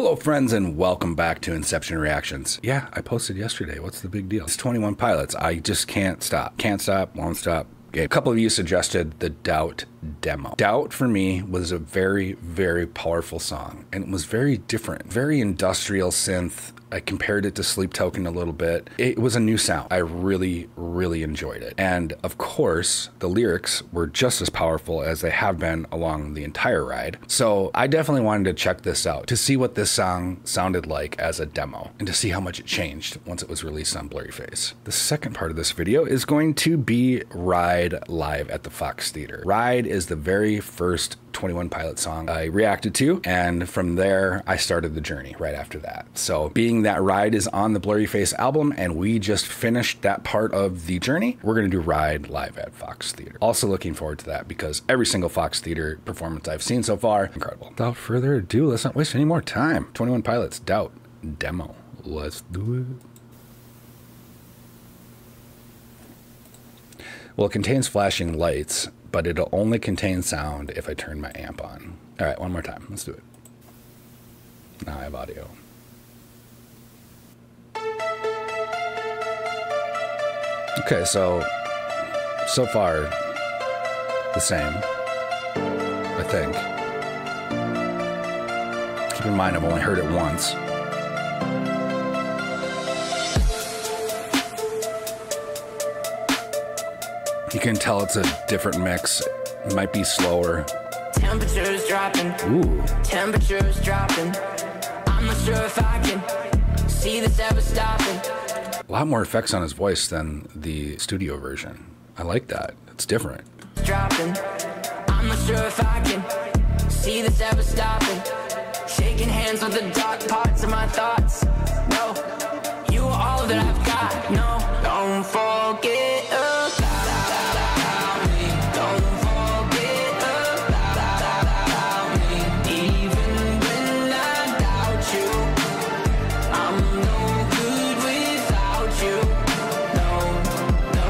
Hello friends and welcome back to Inception Reactions. Yeah, I posted yesterday. What's the big deal? It's 21 Pilots. I just can't stop. Can't stop, won't stop. Okay. A couple of you suggested the Doubt demo. Doubt for me was a very, very powerful song, and it was very different, very industrial synth. I compared it to Sleep Token a little bit. It was a new sound. I really, really enjoyed it. And of course, the lyrics were just as powerful as they have been along the entire ride. So I definitely wanted to check this out to see what this song sounded like as a demo and to see how much it changed once it was released on Blurryface. The second part of this video is going to be Ride live at the Fox Theater. Ride is the very first 21 Pilot song I reacted to, and from there I started the journey right after that. So being that Ride is on the Blurryface album and we just finished that part of the journey, we're gonna do Ride live at Fox Theater. Also looking forward to that because every single Fox Theater performance I've seen so far, incredible. Without further ado, let's not waste any more time. 21 Pilots Doubt demo. Let's do it. Well, it contains flashing lights, but it'll only contain sound if I turn my amp on. All right, one more time. Let's do it. Now I have audio. Okay, so far, the same, I think. Keep in mind, I've only heard it once. You can tell it's a different mix. It might be slower. Temperatures dropping. Ooh. Temperatures dropping. I'm not sure if I can see this ever stopping. A lot more effects on his voice than the studio version. I like that. It's different. Dropping. I'm not sure if I can see this ever stopping. Shaking hands with the dark parts of my thoughts. No, you are all that I've got. No, don't forget about me. Don't forget about me. Even when I doubt you, I'm no good without you. No, no.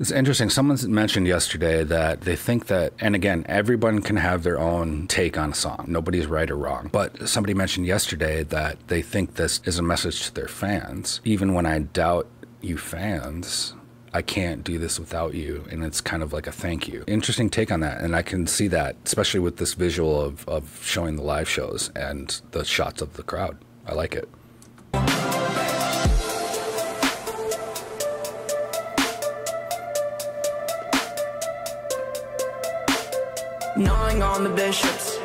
It's interesting. Someone mentioned yesterday that they think that, and again, everyone can have their own take on a song. Nobody's right or wrong. But somebody mentioned yesterday that they think this is a message to their fans. Even when I doubt you fans, I can't do this without you. And it's kind of like a thank you. Interesting take on that. And I can see that, especially with this visual of showing the live shows and the shots of the crowd. I like it. Gnawing on the bishops,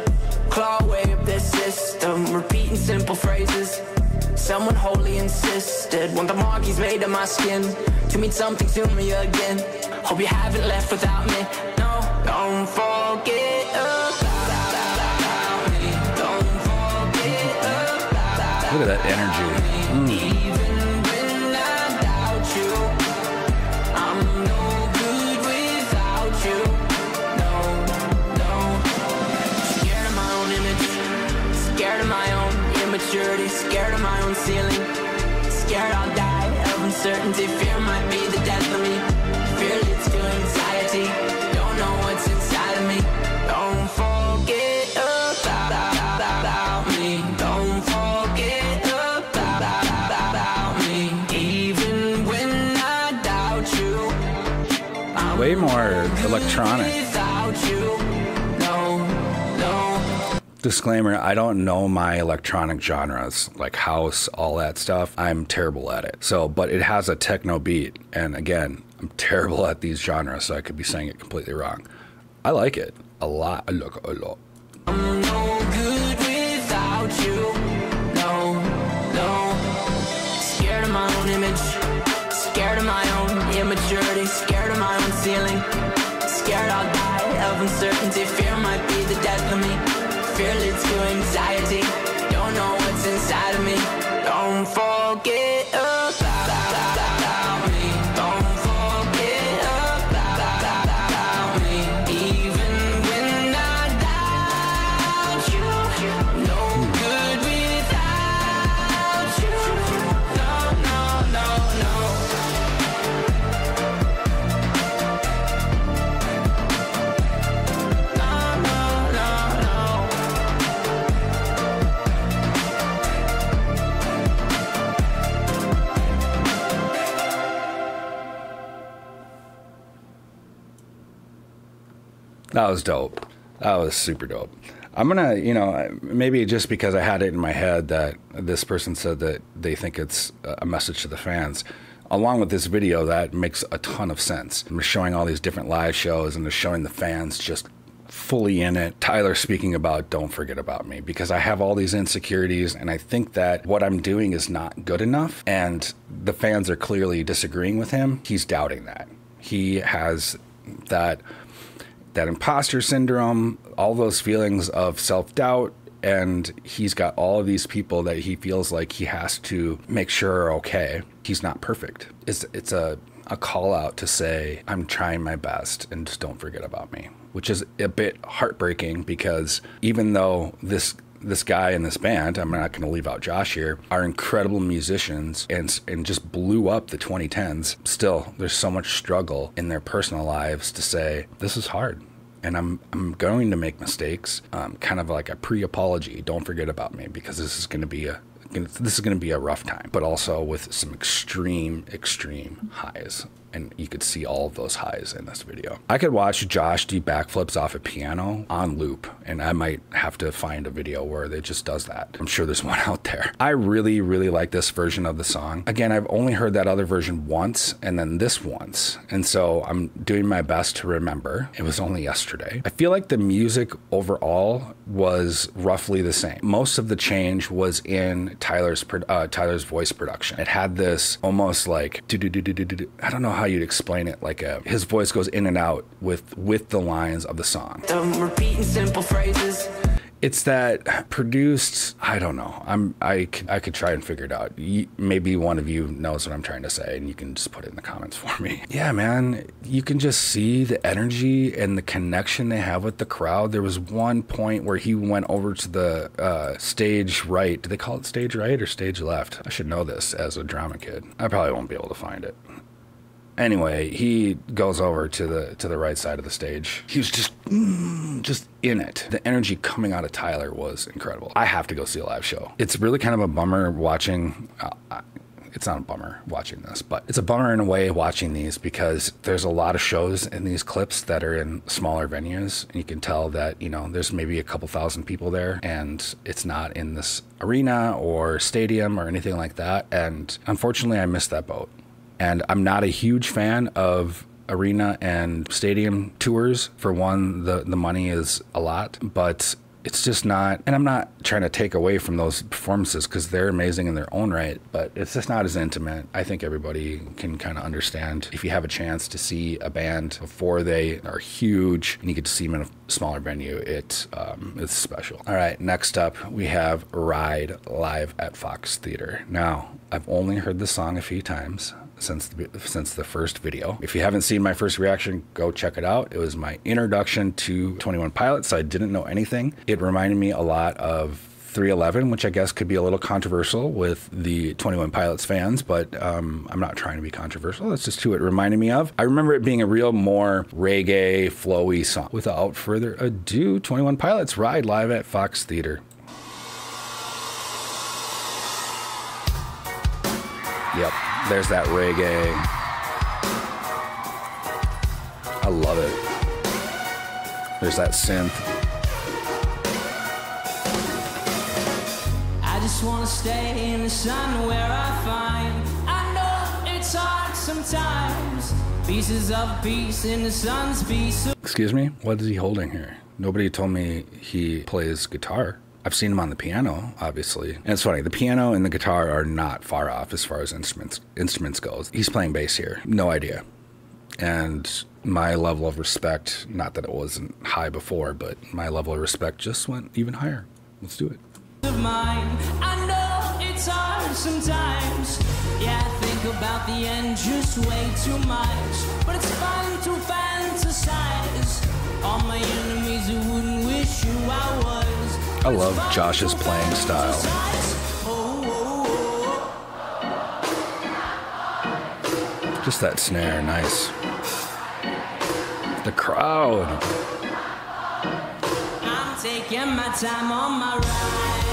claw away up their system, repeating simple phrases. Someone wholly insisted, want the markings made of my skin to mean something to me again. Hope you haven't left without me. No, don't forget about me. Don't forget about me. Look at that energy. Even when I doubt you, I'm no good without you. No, no. Scared of my own image, scared of my own immaturity, scared of my own ceiling, scared I'll die of uncertainty. Fear might be the death of me. Fear leads to anxiety. Don't know what's inside of me. Don't forget about me. Don't forget about me. Even when I doubt you, I'm Way more electronic. without you. No, no. Disclaimer, I don't know my electronic genres, like house, all that stuff. I'm terrible at it. So, but it has a techno beat. And again, I'm terrible at these genres, so I could be saying it completely wrong. I like it a lot. I like it a lot. I'm no good without you. No, no. Scared of my own image, scared of my own immaturity, scared of my own ceiling, scared I'll die of uncertainty. Fear might be the death of me. Fear leads to anxiety. Don't know what's inside of me. Don't forget about me. Don't forget about me. Even when I doubt you, no good without you. No, no, no, no. No, That was dope. That was super dope. I'm gonna, you know, maybe just because I had it in my head that this person said that they think it's a message to the fans. Along with this video, that makes a ton of sense. We're showing all these different live shows and they're showing the fans just fully in it. Tyler speaking about Don't Forget About Me, because I have all these insecurities and I think that what I'm doing is not good enough, and the fans are clearly disagreeing with him. He's doubting that. He has that imposter syndrome, all those feelings of self-doubt, and he's got all of these people that he feels like he has to make sure are okay. He's not perfect. It's a call out to say, I'm trying my best and just don't forget about me, which is a bit heartbreaking because even though this guy in this band, I'm not going to leave out Josh here, are incredible musicians and just blew up the 2010s, still there's so much struggle in their personal lives to say, this is hard. And I'm going to make mistakes, kind of like a pre-apology. Don't forget about me, because this is going to be a rough time, but also with some extreme highs. And you could see all of those highs in this video. I could watch Josh do backflips off a piano on loop, and I might have to find a video where it just does that. I'm sure there's one out there. I really, really like this version of the song. Again, I've only heard that other version once and then this once. And so I'm doing my best to remember. It was only yesterday. I feel like the music overall was roughly the same. Most of the change was in Tyler's voice production. It had this almost like, I don't know how you'd explain it, like his voice goes in and out with the lines of the song. I'm repeating simple phrases. It's that produced, I don't know. I could try and figure it out. Maybe one of you knows what I'm trying to say and you can just put it in the comments for me. Yeah, man, you can just see the energy and the connection they have with the crowd. There was one point where he went over to the stage right. Do they call it stage right or stage left? I should know this as a drama kid. I probably won't be able to find it. Anyway, he goes over to the right side of the stage. He was just in it. The energy coming out of Tyler was incredible. I have to go see a live show. It's really kind of a bummer watching. It's not a bummer watching this, but it's a bummer in a way watching these because there's a lot of shows in these clips that are in smaller venues. And you can tell that, you know, there's maybe a couple thousand people there and it's not in this arena or stadium or anything like that. And unfortunately, I missed that boat. And I'm not a huge fan of arena and stadium tours. For one, the money is a lot, but it's just not, and I'm not trying to take away from those performances because they're amazing in their own right, but it's just not as intimate. I think everybody can kind of understand if you have a chance to see a band before they are huge and you get to see them in a smaller venue, it's special. All right, next up we have Ride live at Fox Theater. Now, I've only heard the song a few times since the first video. If you haven't seen my first reaction, go check it out. It was my introduction to 21 Pilots, so I didn't know anything. It reminded me a lot of 311, which I guess could be a little controversial with the 21 Pilots fans, but I'm not trying to be controversial. That's just who it reminded me of. I remember it being a real more reggae, flowy song. Without further ado, 21 Pilots, Ride live at Fox Theater. Yep, there's that reggae. I love it. There's that synth. I just wanna stay in the sun where I find. I know it's hard sometimes. Pieces of peace in the sun's peace. Excuse me? What is he holding here? Nobody told me he plays guitar. I've seen him on the piano, obviously. And it's funny, the piano and the guitar are not far off as far as instruments goes. He's playing bass here. No idea. And my level of respect, not that it wasn't high before, but my level of respect just went even higher. Let's do it. Of mine. I know it's hard sometimes. Yeah, I think about the end just way too much. But it's fun to fantasize. All my enemies who wouldn't wish who I was. I love Josh's playing style. Just that snare, nice. The crowd. I'm taking my time on my ride.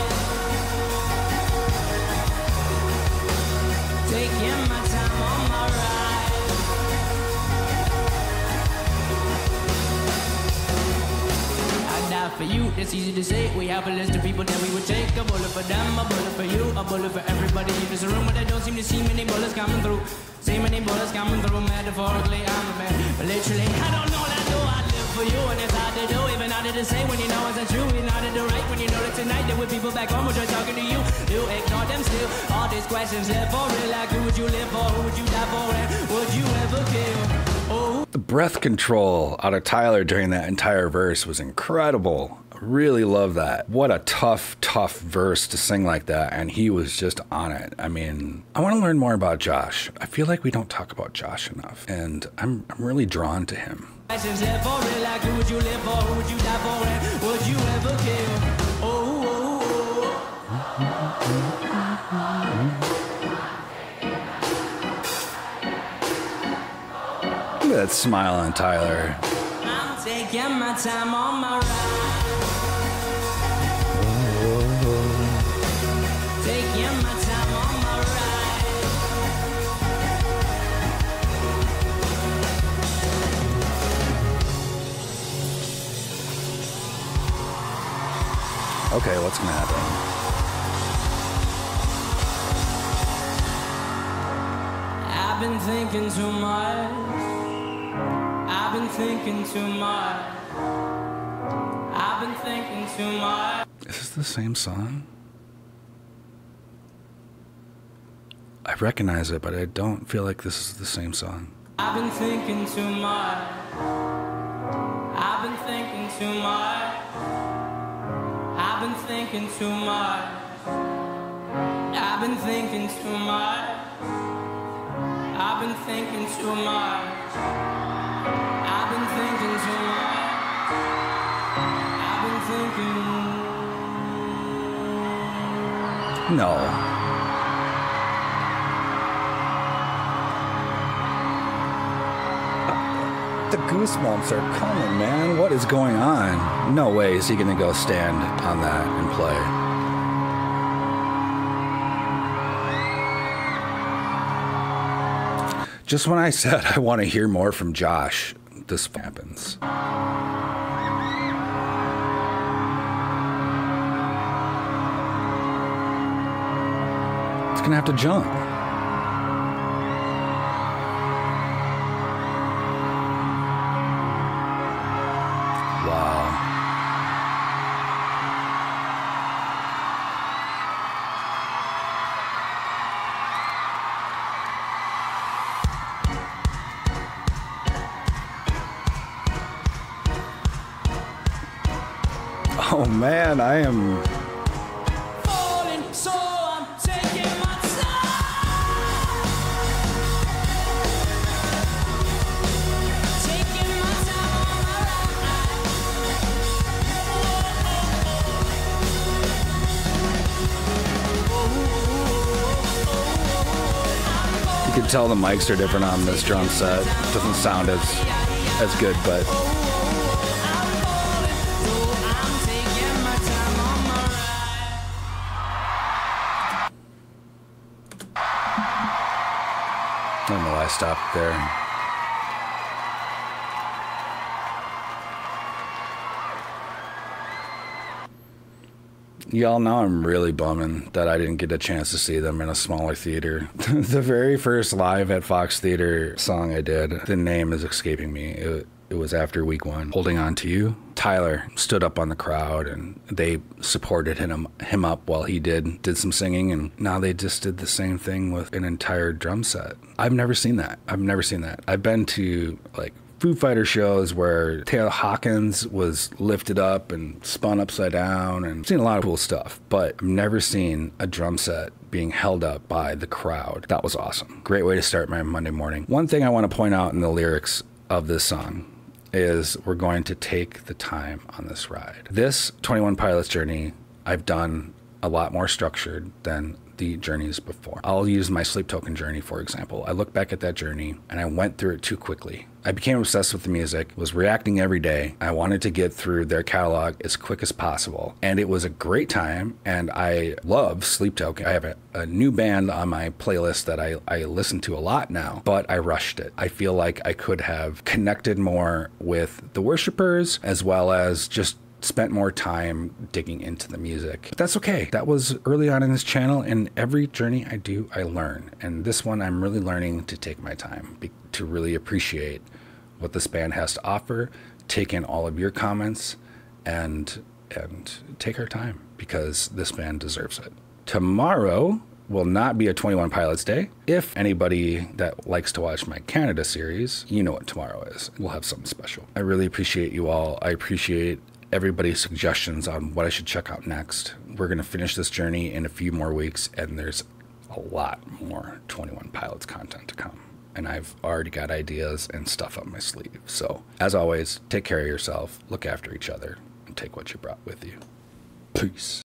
Taking my time on my ride. die for you. It's easy to say, we have a list of people that we would take. A bullet for them, a bullet for you, a bullet for everybody in this room. But I don't seem to see many bullets coming through. See many bullets coming through. Metaphorically, I'm a man, but literally, I don't know what I do. I live for you, and it's hard to do, even harder to say when you know it's not true. It's harder to write when you know that tonight there were people back home who try talking to you. You ignore them still. All these questions live for real. Like who would you live for? Who would you die for? And would you ever kill? Oh. The breath control out of Tyler during that entire verse was incredible. I really love that. What a tough verse to sing like that, and he was just on it. I mean, I want to learn more about Josh. I feel like we don't talk about Josh enough, and I'm really drawn to him. Questions live for real. Like who would you live for? Who would you die for? And would you ever kill? Look at that smile on Tyler. I'm taking my time on my ride. Taking my time on my ride. Okay, what's gonna happen? I've been thinking too much. I've been thinking too much. I've been thinking too much. Is this the same song? I recognize it, but I don't feel like this is the same song. I've been thinking too much. I've been thinking too much. I've been thinking too much. I've been thinking too much. I've been thinking too much. I've been thinking too much. I've been thinking. No. The goosebumps are coming, man. What is going on? No way is he gonna go stand on that and play. Just when I said I want to hear more from Josh, this happens. It's gonna have to jump. Wow. Oh man, I am Falling, so I'm taking my time. Taking my time on my ride. You can tell the mics are different on this drum set. It doesn't sound as good, but I don't know why I stopped there. Y'all know I'm really bumming that I didn't get a chance to see them in a smaller theater. The very first live at Fox Theater song I did, the name is escaping me. It was after week 1. Holding On to You. Tyler stood up on the crowd and they supported him up while he did some singing, and now they just did the same thing with an entire drum set. I've never seen that. I've been to like Foo Fighter shows where Taylor Hawkins was lifted up and spun upside down, and I've seen a lot of cool stuff, but I've never seen a drum set being held up by the crowd. That was awesome. Great way to start my Monday morning. One thing I want to point out in the lyrics of this song is we're going to take the time on this ride. This 21 Pilots journey, I've done a lot more structured than the journeys before. I'll use my Sleep Token journey, for example. I look back at that journey and I went through it too quickly. I became obsessed with the music, was reacting every day. I wanted to get through their catalog as quick as possible. And it was a great time, and I love Sleep Token. I have a new band on my playlist that I listen to a lot now, but I rushed it. I feel like I could have connected more with the worshipers, as well as just spent more time digging into the music. But that's okay. That was early on in this channel, and every journey I do, I learn. And this one, I'm really learning to take my time, to really appreciate what this band has to offer, take in all of your comments, and take our time, because this band deserves it. Tomorrow will not be a 21 Pilots Day. If anybody that likes to watch my Canada series, you know what tomorrow is. We'll have something special. I really appreciate you all. I appreciate everybody's suggestions on what I should check out next. We're going to finish this journey in a few more weeks, and there's a lot more 21 Pilots content to come. And I've already got ideas and stuff up my sleeve. So, as always, take care of yourself, look after each other, and take what you brought with you. Peace.